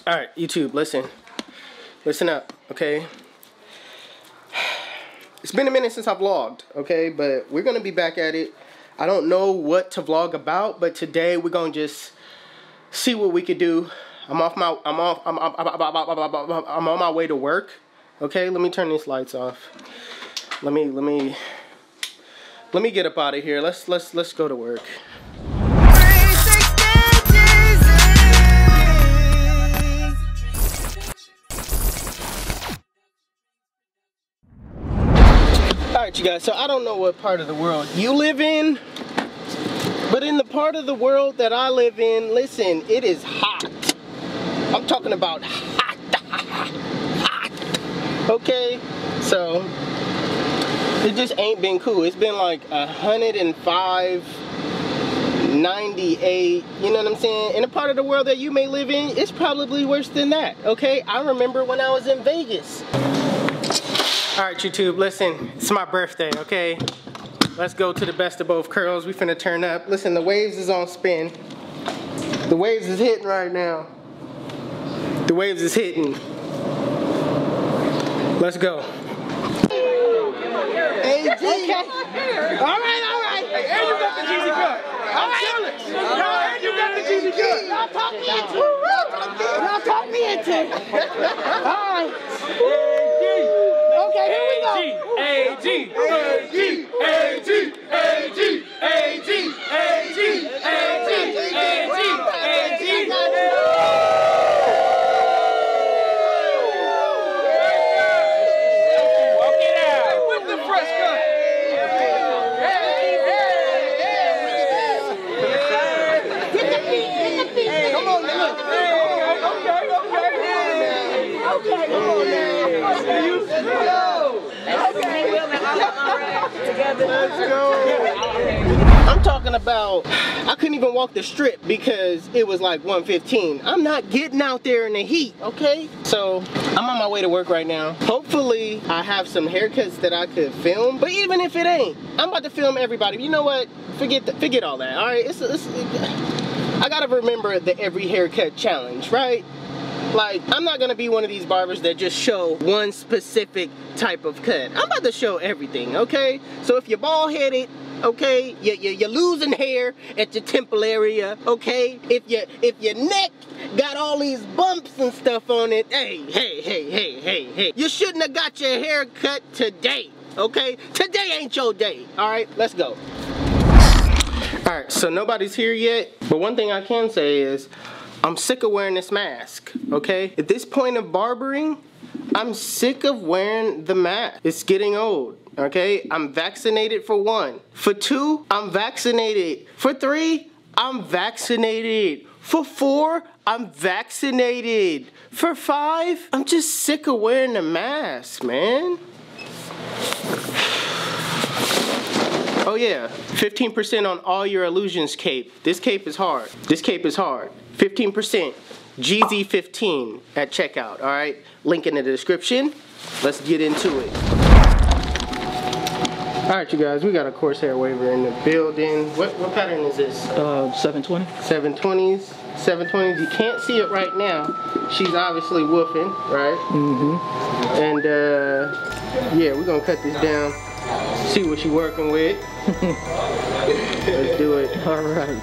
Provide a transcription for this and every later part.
Alright, YouTube, listen. Listen up, okay? It's been a minute since I vlogged, okay? But we're gonna be back at it. I don't know what to vlog about, but today we're gonna just see what we could do. I'm on my way to work. Okay, let me turn these lights off. Let me get up out of here. Let's go to work. Alright, you guys, so I don't know what part of the world you live in, but in the part of the world that I live in, listen, it is hot. I'm talking about hot, hot. Okay, so it just ain't been cool. It's been like 105, 98, you know what I'm saying? In a part of the world that you may live in, it's probably worse than that, okay? I remember when I was in Vegas. Alright, YouTube, listen, it's my birthday, okay? Let's go to the best of both curls. We finna turn up. Listen, the waves is on spin. The waves is hitting right now. The waves is hitting. Let's go. AG. Okay. Alright. Hey, and you got the Jeezy cut. Alright. And you got the Jeezy cut. Y'all talk me into it. Alright. Okay, here we go. AG. Walk it out. With the fresh cut. Get the beat. Come on now. Okay. Come on now. Let's go. I'm talking about, I couldn't even walk the strip because it was like 1:15. I'm not getting out there in the heat, okay? So I'm on my way to work right now. Hopefully I have some haircuts that I could film, but even if it ain't, I'm about to film everybody. You know what? Forget all that. All right, I gotta remember the every haircut challenge, right? Like, I'm not gonna be one of these barbers that just show one specific type of cut. I'm about to show everything, okay? So if you're bald-headed, okay, you're losing hair at your temple area, okay? If your neck got all these bumps and stuff on it, hey. You shouldn't have got your hair cut today, okay? Today ain't your day, all right? Let's go. All right, so nobody's here yet, but one thing I can say is, I'm sick of wearing this mask, okay? At this point of barbering, I'm sick of wearing the mask. It's getting old, okay? I'm vaccinated for 1. For 2, I'm vaccinated. For 3, I'm vaccinated. For 4, I'm vaccinated. For 5, I'm just sick of wearing the mask, man. Oh yeah, 15% on all your Illusions cape. This cape is hard. This cape is hard. 15%, GZ15 at checkout, all right? Link in the description. Let's get into it. All right, you guys, we got a Corsair waiver in the building. What pattern is this? 720. 720s. 720s, you can't see it right now. She's obviously woofing, right? Mm-hmm. And yeah, we're gonna cut this down. See what she's working with. Let's do it. All right.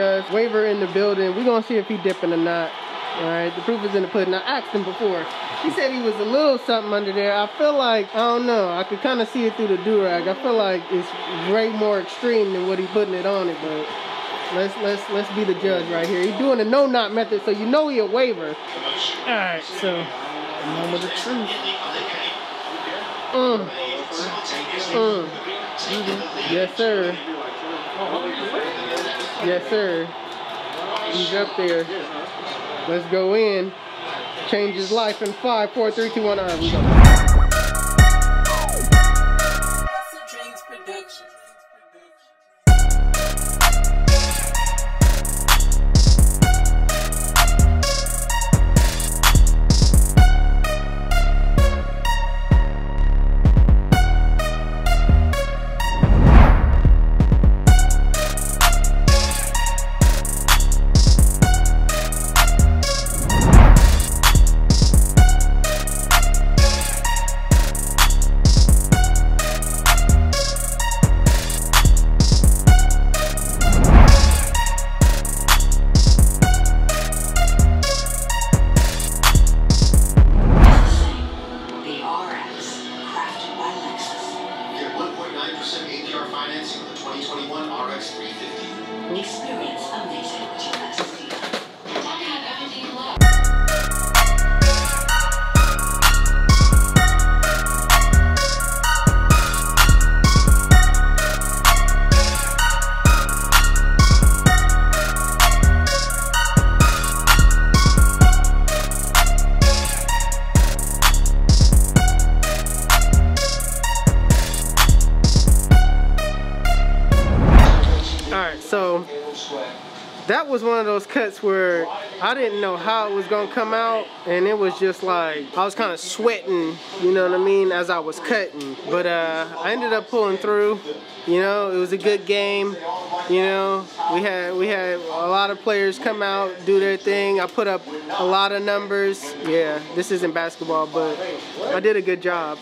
guys. Waiver in the building. We're gonna see if he dipping or not. All right, the proof is in the pudding. I asked him before. He said he was a little something under there. I feel like, I don't know, I could kind of see it through the do-rag. I feel like it's way more extreme than what he's putting it on it, but let's be the judge right here. He's doing a no-knot method, so you know he a waiver. All right, so the moment of truth. Yes, sir. Yes, sir. He's up there. Let's go in. Change his life in 5, 4, 3, 2, 1. All right, we go. HustleDreamProduction. Financing with the 2021 RX 350. Experience amazing with your Lexus dealer. Don't have everything you love. So that was one of those cuts where I didn't know how it was gonna come out, and it was just like I was kind of sweating, you know what I mean, as I was cutting. But I ended up pulling through. You know, it was a good game. You know, we had a lot of players come out, do their thing. I put up a lot of numbers. Yeah, this isn't basketball, but I did a good job.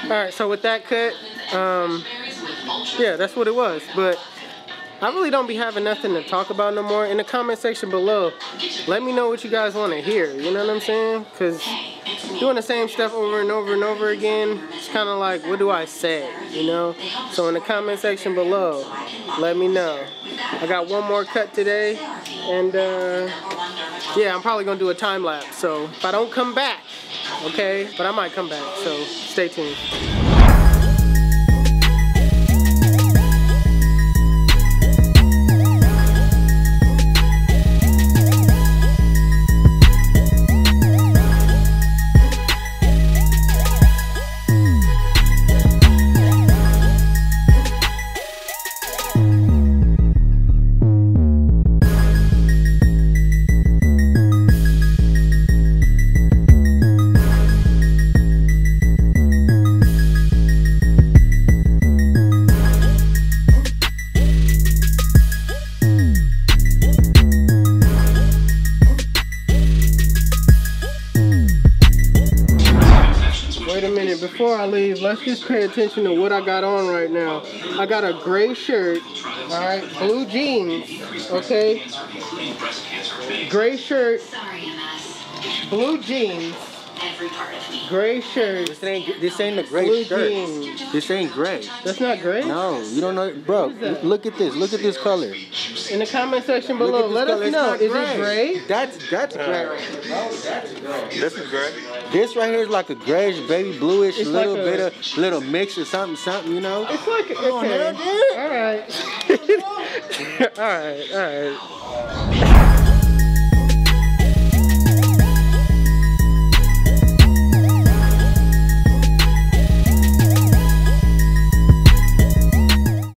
Alright, so with that cut, yeah, that's what it was. But I really don't be having nothing to talk about no more. In the comment section below, let me know what you guys want to hear. You know what I'm saying? Because doing the same stuff over and over and over again, it's kind of like, what do I say? You know? So in the comment section below, let me know. I got one more cut today, and yeah, I'm probably going to do a time lapse. So if I don't come back, okay, but I might come back, so stay tuned. before I leave, let's just pay attention to what I got on right now. I got a gray shirt, all right, blue jeans, okay? Gray shirt, blue jeans, gray shirt. This ain't a gray blue shirt. jeans. This ain't gray. That's not gray? No, you don't know, bro. Look at this. Look at this color. In the comment section below, let us know. Is it gray? That's gray. Oh, that's gray. This is gray. This right here is like a grayish, baby bluish, It's little like bit of little mix or something, you know. It's like okay. All right. All right.